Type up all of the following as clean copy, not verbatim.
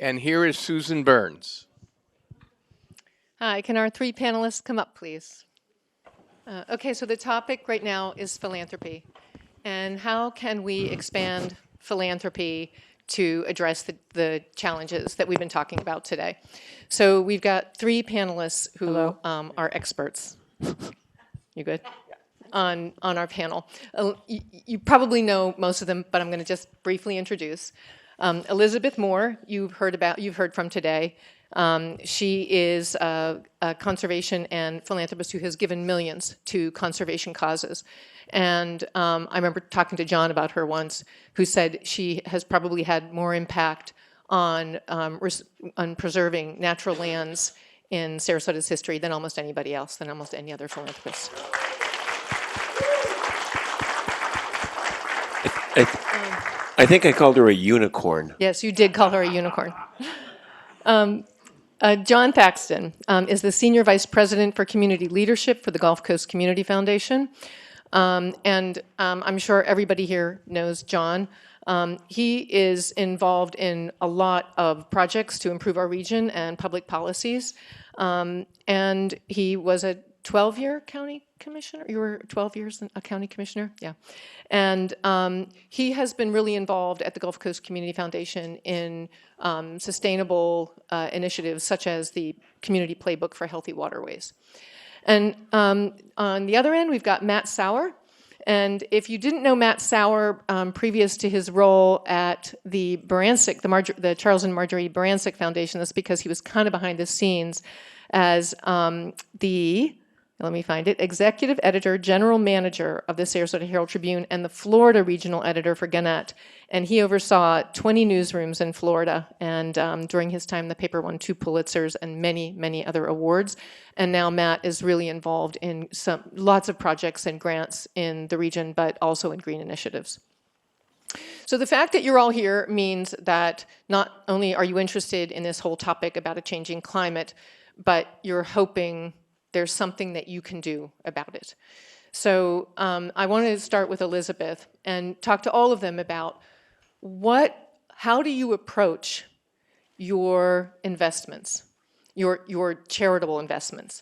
And here is Susan Burns. Hi, can our three panelists come up, please? Okay, so the topic right now is philanthropy. And how can we expand philanthropy to address the challenges that we've been talking about today? So we've got three panelists who are experts. You good? On our panel. You probably know most of them, but I'm going to just briefly introduce. Elizabeth Moore, you've heard from today. She is a conservation and philanthropist who has given millions to conservation causes. And I remember talking to John about her once, who said she has probably had more impact on preserving natural lands in Sarasota's history than almost anybody else, than almost any other philanthropist. I think I called her a unicorn. Yes, you did call her a unicorn. John Thaxton is the Senior Vice President for Community Leadership for the Gulf Coast Community Foundation. I'm sure everybody here knows John. He is involved in a lot of projects to improve our region and public policies. And he was a 12-year county commissioner? You were 12 years a county commissioner? Yeah. And he has been really involved at the Gulf Coast Community Foundation in sustainable initiatives such as the Community Playbook for Healthy Waterways. And on the other end, we've got Matt Sauer. And if you didn't know Matt Sauer previous to his role at the Barancik, the Charles and Marjorie Barancik Foundation, that's because he was kind of behind the scenes as let me find it, executive editor, general manager of the Sarasota Herald Tribune and the Florida regional editor for Gannett. And he oversaw 20 newsrooms in Florida. And during his time, the paper won 2 Pulitzers and many, many other awards. And now Matt is really involved in lots of projects and grants in the region, but also in green initiatives. So the fact that you're all here means that not only are you interested in this whole topic about a changing climate, but you're hoping there's something that you can do about it. So I wanted to start with Elizabeth and talk to all of them about how do you approach your investments, your charitable investments?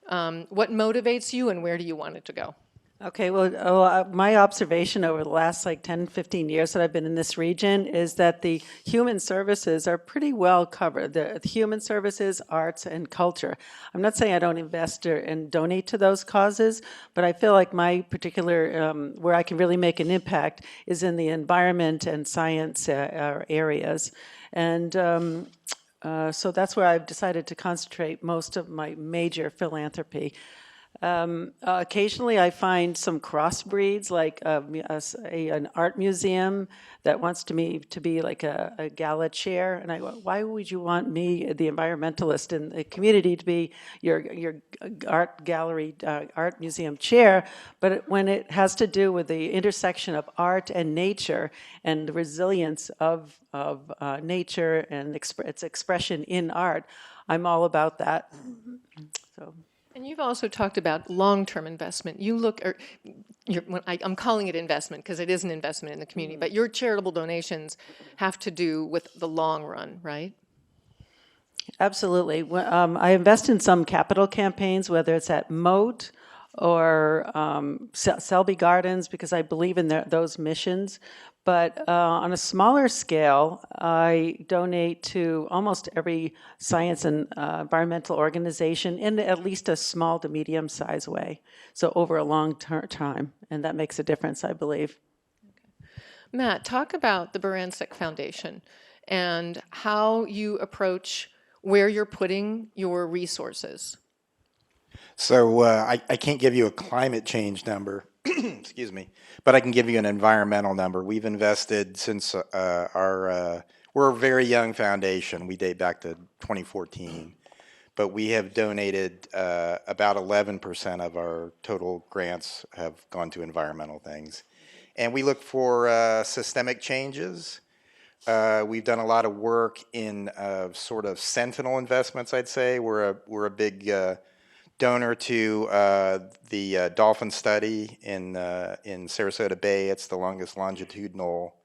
What motivates you and where do you want it to go? Okay, well, my observation over the last 10, 15 years that I've been in this region is that the human services are pretty well covered. The human services, arts, and culture. I'm not saying I don't invest and donate to those causes, but I feel like my particular, where I can really make an impact is in the environment and science areas. And so that's where I've decided to concentrate most of my major philanthropy. Occasionally I find some crossbreeds, like an art museum that wants me to be like a gala chair, and I go, why would you want me, the environmentalist in the community, to be your art gallery, art museum chair? But when it has to do with the intersection of art and nature and the resilience of nature and its expression in art, I'm all about that. So. And you've also talked about long-term investment. I'm calling it investment because it is an investment in the community, but your charitable donations have to do with the long run, right? Absolutely. I invest in some capital campaigns, whether it's at Moat or Selby Gardens, because I believe in those missions. But on a smaller scale, I donate to almost every science and environmental organization in at least a small to medium-sized way, so over a long time, and that makes a difference, I believe. Okay. Matt, talk about the Barancik Foundation and how you approach where you're putting your resources. So I can't give you a climate change number, excuse me, but I can give you an environmental number. We've invested since we're a very young foundation. We date back to 2014, but we have donated about 11% of our total grants have gone to environmental things. And we look for systemic changes. We've done a lot of work in sort of sentinel investments, I'd say. We're a big donor to the dolphin study in Sarasota Bay. It's the longest longitudinal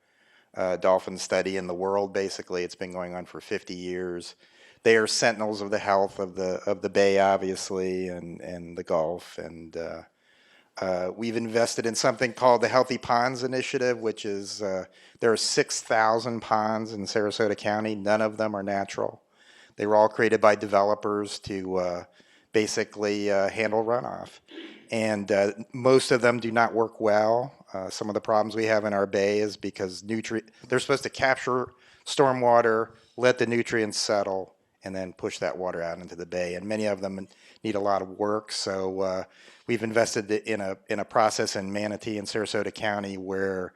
dolphin study in the world. Basically, it's been going on for 50 years. They are sentinels of the health of the bay, obviously, and the Gulf. And we've invested in something called the Healthy Ponds Initiative, which is there are 6,000 ponds in Sarasota County. None of them are natural. They were all created by developers to basically handle runoff. And most of them do not work well. Some of the problems we have in our bay is because they're supposed to capture stormwater, let the nutrients settle, and then push that water out into the bay. And many of them need a lot of work. So we've invested in a process in Manatee and Sarasota County where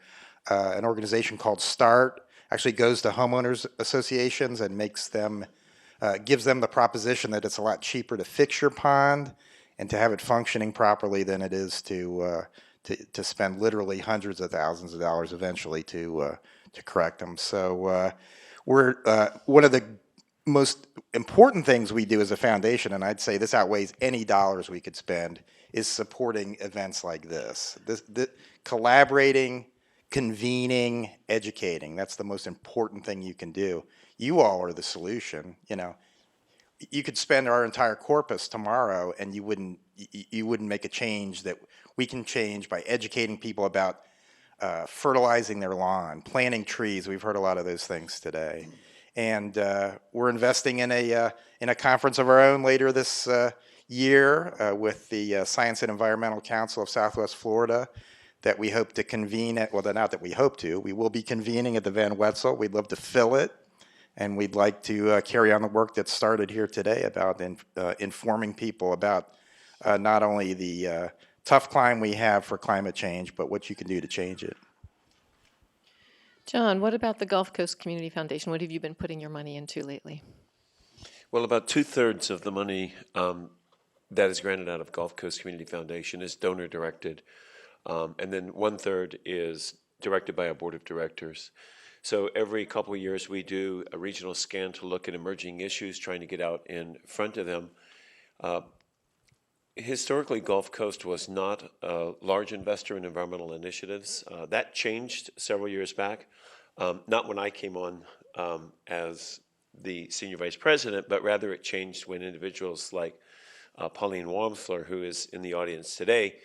an organization called START actually goes to homeowners associations and gives them the proposition that it's a lot cheaper to fix your pond and to have it functioning properly than it is to spend literally hundreds of thousands of dollars eventually to correct them. So we're one of the most important things we do as a foundation, and I'd say this outweighs any dollars we could spend, is supporting events like this. Collaborating, convening, educating. That's the most important thing you can do. You all are the solution. You could spend our entire corpus tomorrow and you wouldn't make a change that we can change by educating people about fertilizing their lawn, planting trees. We've heard a lot of those things today. And we're investing in a conference of our own later this year with the Science and Environmental Council of Southwest Florida that we hope to convene at, well, not that we hope to, we will be convening at the Van Wetzel. We'd love to fill it. And we'd like to carry on the work that started here today about informing people about not only the tough climb we have for climate change, but what you can do to change it. John, what about the Gulf Coast Community Foundation? What have you been putting your money into lately? Well, about 2/3 of the money that is granted out of Gulf Coast Community Foundation is donor directed, and then 1/3 is directed by our board of directors. So every couple of years we do a regional scan to look at emerging issues, trying to get out in front of them. Historically, Gulf Coast was not a large investor in environmental initiatives. That changed several years back, not when I came on as the senior vice president, but rather it changed when individuals like Pauline Wamsler, who is in the audience today,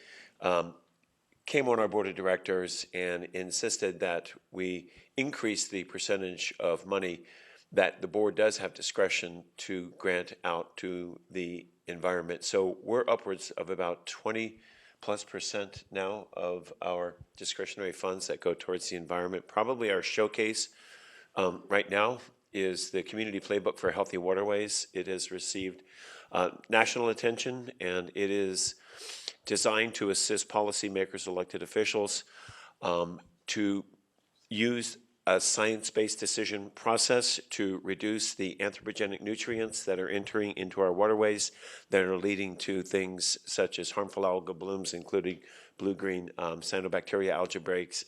came on our board of directors and insisted that we increase the percentage of money that the board does have discretion to grant out to the environment. So we're upwards of about 20+% now of our discretionary funds that go towards the environment. Probably our showcase right now is the Community Playbook for Healthy Waterways. It has received national attention, and it is designed to assist policymakers, elected officials, to use a science-based decision process to reduce the anthropogenic nutrients that are entering into our waterways that are leading to things such as harmful algal blooms, including blue-green cyanobacteria algae breaks,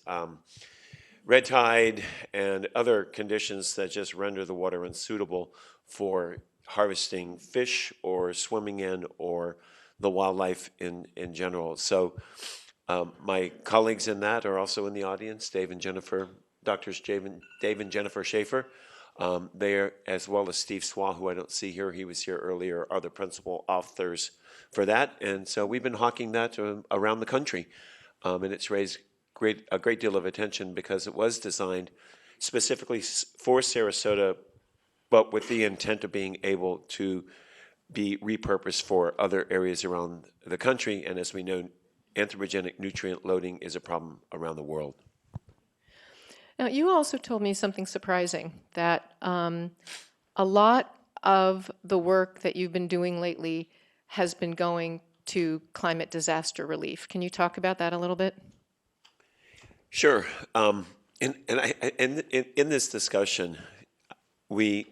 red tide, and other conditions that just render the water unsuitable for harvesting fish or swimming in or the wildlife in general. So my colleagues in that are also in the audience, Doctors Dave and Jennifer Schaefer. They are, as well as Steve Swa, who I don't see here, he was here earlier, are the principal authors for that. And so we've been hawking that around the country. And it's raised a great deal of attention because it was designed specifically for Sarasota, but with the intent of being able to be repurposed for other areas around the country. And as we know, anthropogenic nutrient loading is a problem around the world. Now, you also told me something surprising, that a lot of the work that you've been doing lately has been going to climate disaster relief. Can you talk about that a little bit? Sure. In this discussion, we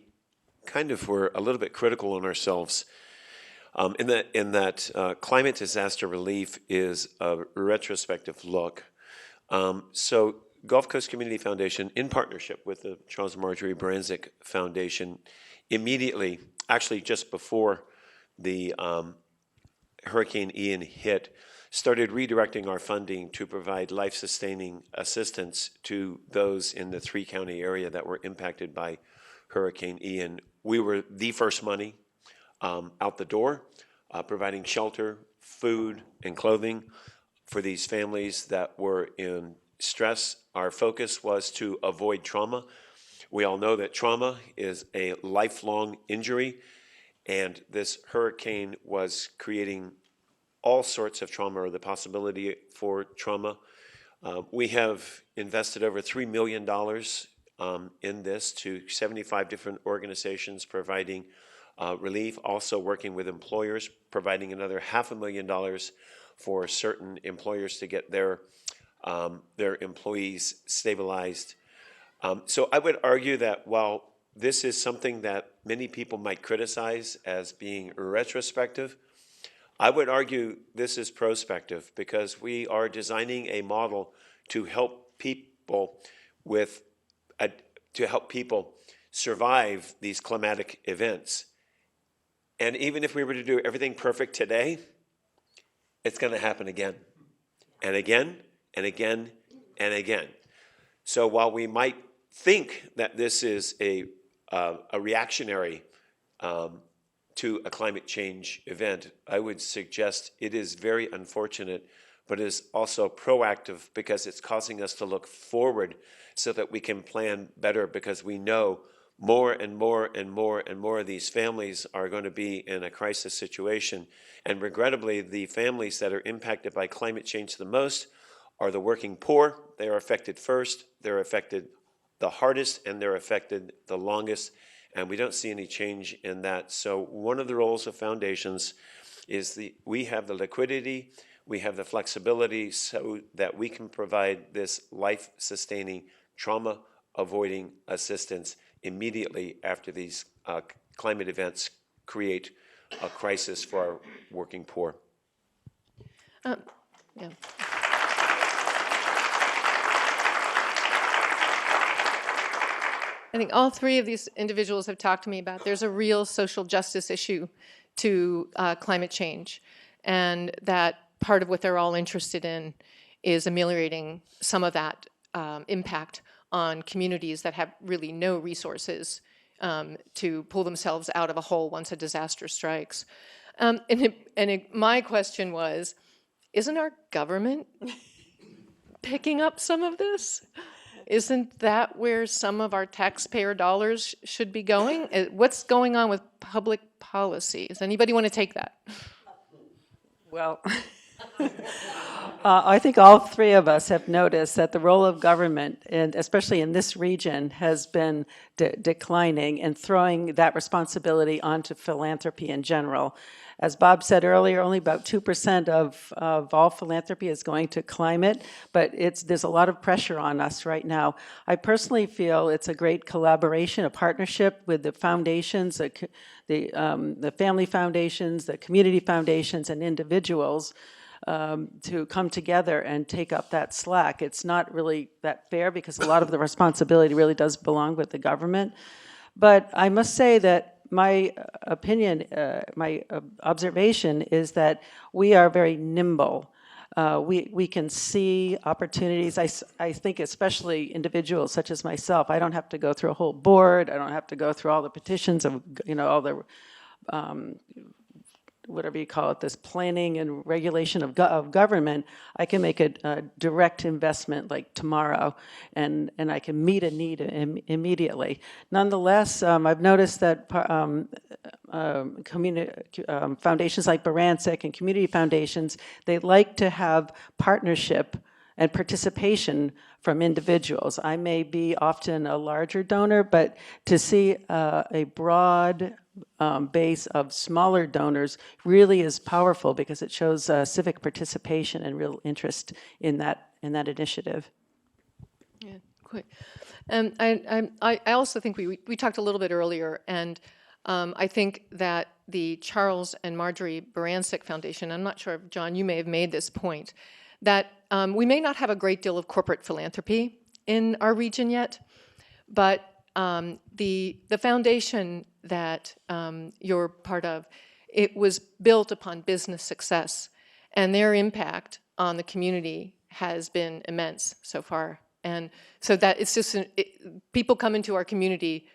kind of were a little bit critical on ourselves in that climate disaster relief is a retrospective look. So Gulf Coast Community Foundation, in partnership with the Charles and Marjorie Barancik Foundation, immediately, actually just before the Hurricane Ian hit, started redirecting our funding to provide life-sustaining assistance to those in the three-county area that were impacted by Hurricane Ian. We were the first money out the door, providing shelter, food, and clothing for these families that were in stress. Our focus was to avoid trauma. We all know that trauma is a lifelong injury, and this hurricane was creating all sorts of trauma, or the possibility for trauma. We have invested over $3 million in this to 75 different organizations providing relief, also working with employers, providing another $500,000 for certain employers to get their employees stabilized. So I would argue that while this is something that many people might criticize as being retrospective, I would argue this is prospective, because we are designing a model to help people survive these climatic events. And even if we were to do everything perfect today, it's going to happen again and again and again and again. So while we might think that this is a reactionary to a climate change event, I would suggest it is very unfortunate, but it is also proactive, because it's causing us to look forward so that we can plan better, because we know more and more and more and more of these families are going to be in a crisis situation. And regrettably, the families that are impacted by climate change the most are the working poor. They are affected first, they're affected the hardest, and they're affected the longest. And we don't see any change in that. So one of the roles of foundations is we have the liquidity, we have the flexibility, so that we can provide this life-sustaining, trauma-avoiding assistance immediately after these climate events create a crisis for our working poor. Yeah. I think all three of these individuals have talked to me about there's a real social justice issue to climate change, and that part of what they're all interested in is ameliorating some of that impact on communities that have really no resources to pull themselves out of a hole once a disaster strikes. My question was, isn't our government picking up some of this? Isn't that where some of our taxpayer dollars should be going? What's going on with public policy? Does anybody want to take that? Well, I think all three of us have noticed that the role of government, and especially in this region, has been declining, and throwing that responsibility onto philanthropy in general. As Bob said earlier, only about 2% of all philanthropy is going to climate, but there's a lot of pressure on us right now. I personally feel it's a great collaboration, a partnership with the foundations, the family foundations, the community foundations, and individuals to come together and take up that slack. It's not really that fair, because a lot of the responsibility really does belong with the government. But I must say that my opinion, my observation is that we are very nimble. We can see opportunities. I think especially individuals such as myself, I don't have to go through a whole board. I don't have to go through all the petitions of, all the whatever you call it, this planning and regulation of government. I can make a direct investment like tomorrow, and I can meet a need immediately. Nonetheless, I've noticed that foundations like Barancik and community foundations, they like to have partnership and participation from individuals. I may be often a larger donor, but to see a broad base of smaller donors really is powerful, because it shows civic participation and real interest in that initiative. Yeah, quick. I also think we talked a little bit earlier, and I think that the Charles and Marjorie Barancik Foundation, I'm not sure if, John, you may have made this point, that we may not have a great deal of corporate philanthropy in our region yet, but the foundation that you're part of, it was built upon business success. And their impact on the community has been immense so far. And so that it's just, people come into our community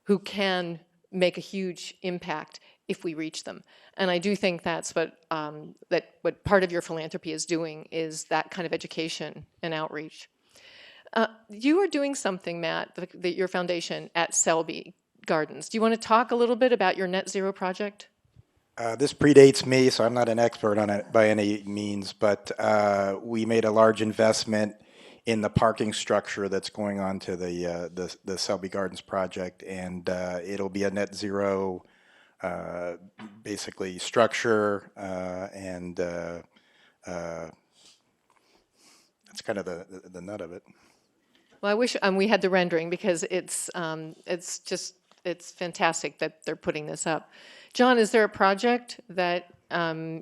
who can make a huge impact if we reach them. And I do think that's what, what part of your philanthropy is doing, is that kind of education and outreach. You are doing something, Matt, your foundation at Selby Gardens. Do you want to talk a little bit about your net zero project? This predates me, so I'm not an expert on it by any means, but we made a large investment in the parking structure that's going on to the Selby Gardens project, and it'll be a net zero, basically structure, and that's kind of the nut of it. Well, I wish we had the rendering, because it's fantastic that they're putting this up. John, is there a project that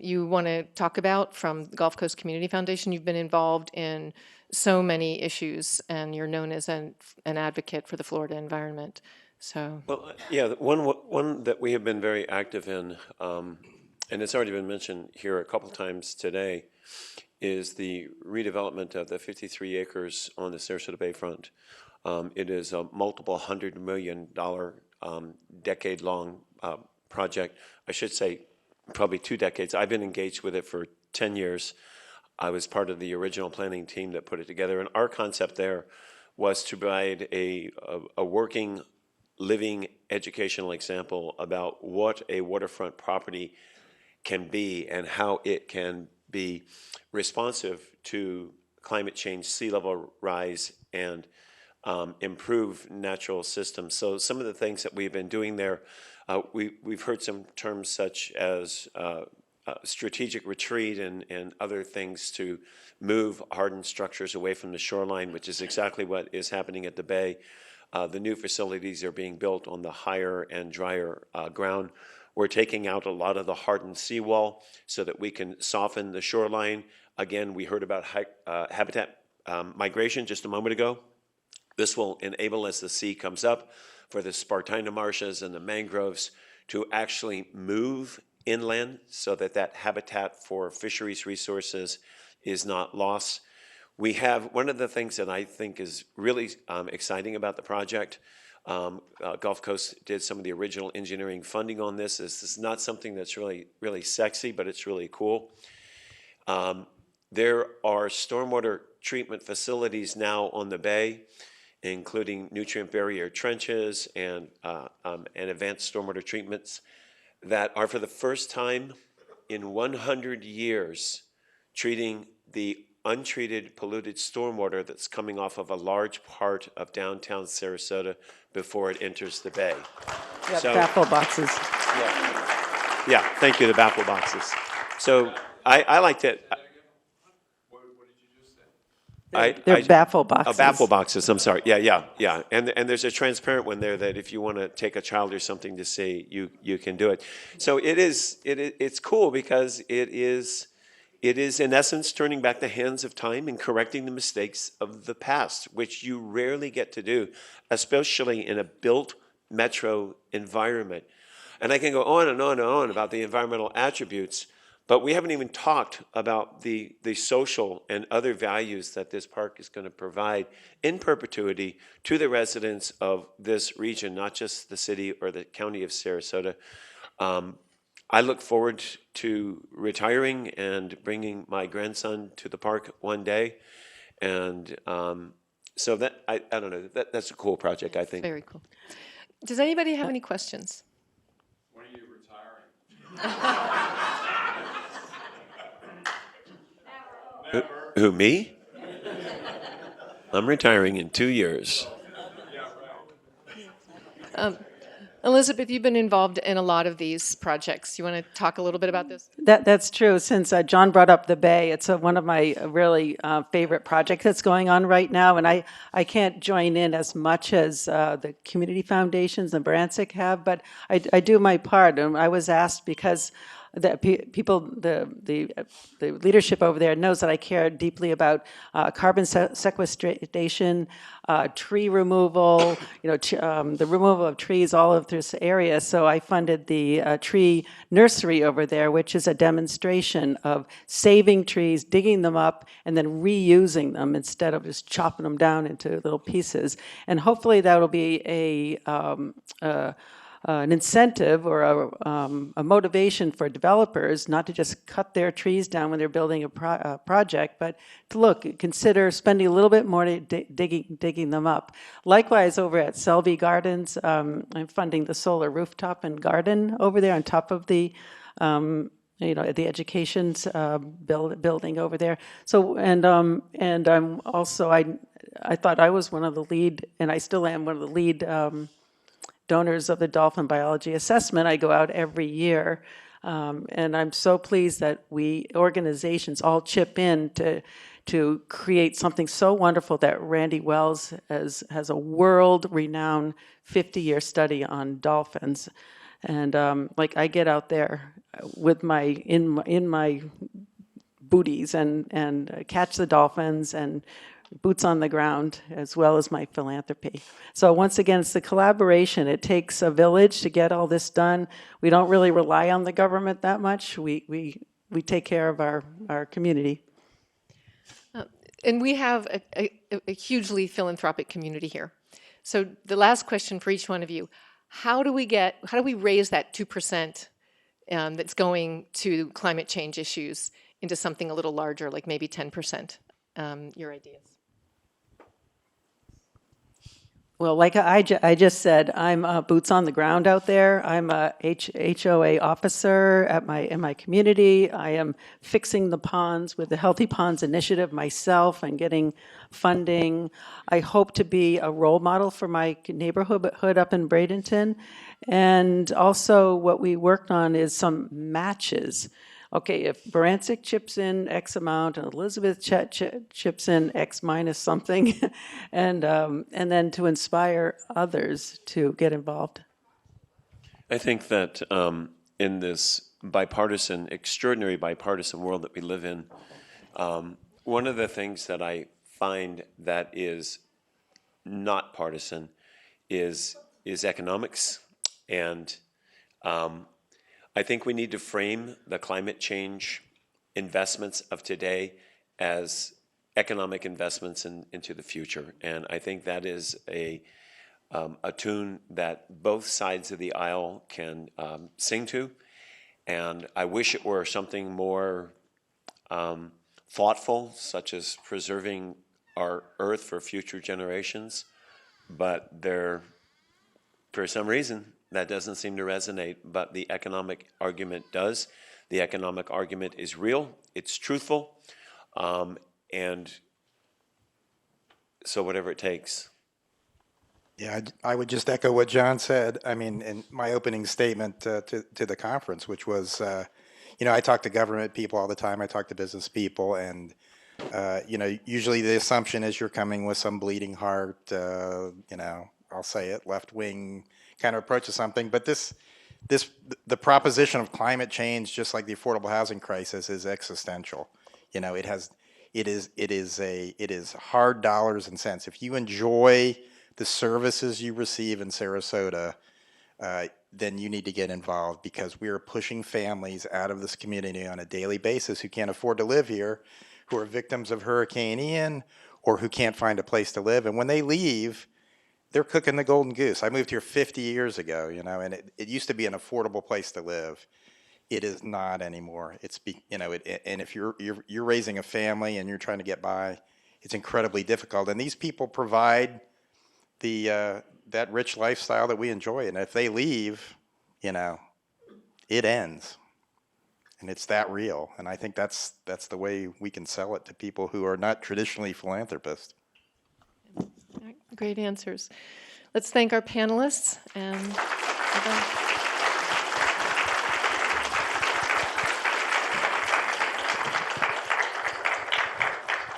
you want to talk about from the Gulf Coast Community Foundation? You've been involved in so many issues, and you're known as an advocate for the Florida environment. So, Well, yeah, one that we have been very active in, and it's already been mentioned here a couple times today, is the redevelopment of the 53 acres on the Sarasota Bayfront. It is a multiple $100 million, decade-long project. I should say probably 2 decades. I've been engaged with it for 10 years. I was part of the original planning team that put it together, and our concept there was to provide a working, living educational example about what a waterfront property can be and how it can be responsive to climate change, sea level rise, and improve natural systems. So some of the things that we've been doing there, we've heard some terms such as strategic retreat and other things to move hardened structures away from the shoreline, which is exactly what is happening at the bay. The new facilities are being built on the higher and drier ground. We're taking out a lot of the hardened seawall so that we can soften the shoreline. Again, we heard about habitat migration just a moment ago. This will enable, as the sea comes up, for the Spartina marshes and the mangroves to actually move inland so that that habitat for fisheries resources is not lost. We have, one of the things that I think is really exciting about the project, Gulf Coast did some of the original engineering funding on this. This is not something that's really, really sexy, but it's really cool. There are stormwater treatment facilities now on the bay, including nutrient barrier trenches and advanced stormwater treatments that are, for the first time in 100 years, treating the untreated polluted stormwater that's coming off of a large part of downtown Sarasota before it enters the bay. Yeah, so, baffle boxes. Yeah, thank you, the baffle boxes. So I like that. They're baffle boxes. Baffle boxes, I'm sorry. Yeah. And there's a transparent one there that if you want to take a child or something to see, you can do it. So it's cool because it is in essence turning back the hands of time and correcting the mistakes of the past, which you rarely get to do, especially in a built metro environment. And I can go on and on and on about the environmental attributes, but we haven't even talked about the social and other values that this park is going to provide in perpetuity to the residents of this region, not just the city or the county of Sarasota. I look forward to retiring and bringing my grandson to the park one day. And so that, I don't know, that's a cool project, I think. Very cool. Does anybody have any questions? When are you retiring? Who, me? I'm retiring in 2 years. Elizabeth, you've been involved in a lot of these projects. You want to talk a little bit about this? That's true. Since John brought up the Bay, it's one of my really favorite projects that's going on right now. And I can't join in as much as the community foundations and Barancik have, but I do my part. And I was asked because that people, the leadership over there knows that I care deeply about carbon sequestration, tree removal, the removal of trees all over this area. So I funded the tree nursery over there, which is a demonstration of saving trees, digging them up, and then reusing them instead of just chopping them down into little pieces. And hopefully that'll be an incentive or a motivation for developers not to just cut their trees down when they're building a project, but to consider spending a little bit more digging them up. Likewise, over at Selby Gardens, I'm funding the solar rooftop and garden over there on top of the the education's building over there. So, and I'm also, I thought I was one of the lead, and I still am one of the lead donors of the dolphin biology assessment. I go out every year, and I'm so pleased that organizations all chip in to create something so wonderful that Randy Wells has a world-renowned 50-year study on dolphins. And I get out there with in my booties and catch the dolphins and boots on the ground, as well as my philanthropy. So once again, it's the collaboration. It takes a village to get all this done. We don't really rely on the government that much. We take care of our community. And we have a hugely philanthropic community here. So the last question for each one of you: how do we raise that 2% that's going to climate change issues into something a little larger, like maybe 10%? Your ideas? Well, like I just said, I'm boots on the ground out there. I'm a HOA officer in my community. I am fixing the ponds with the Healthy Ponds Initiative myself and getting funding. I hope to be a role model for my neighborhood up in Bradenton. And also what we worked on is some matches. Okay, if Barancik chips in X amount and Elizabeth chips in X minus something, and then to inspire others to get involved. I think that in this extraordinary bipartisan world that we live in, one of the things that I find that is not partisan is economics. And I think we need to frame the climate change investments of today as economic investments into the future. And I think that is a tune that both sides of the aisle can sing to. And I wish it were something more thoughtful, such as preserving our earth for future generations. But for some reason, that doesn't seem to resonate, but the economic argument does. The economic argument is real, it's truthful, and so whatever it takes. Yeah, I would just echo what John said. I mean, in my opening statement to the conference, which was, I talk to government people all the time. I talk to business people, and usually the assumption is you're coming with some bleeding heart, I'll say it, left-wing kind of approach to something. But the proposition of climate change, just like the affordable housing crisis, is existential. It is hard dollars and cents. If you enjoy the services you receive in Sarasota, then you need to get involved, because we are pushing families out of this community on a daily basis who can't afford to live here, who are victims of Hurricane Ian, or who can't find a place to live. And when they leave, they're cooking the golden goose. I moved here 50 years ago, and it used to be an affordable place to live. It is not anymore. And if you're raising a family and you're trying to get by, it's incredibly difficult. And these people provide that rich lifestyle that we enjoy. And if they leave, it ends. And it's that real. And I think that's the way we can sell it to people who are not traditionally philanthropists. Great answers. Let's thank our panelists. And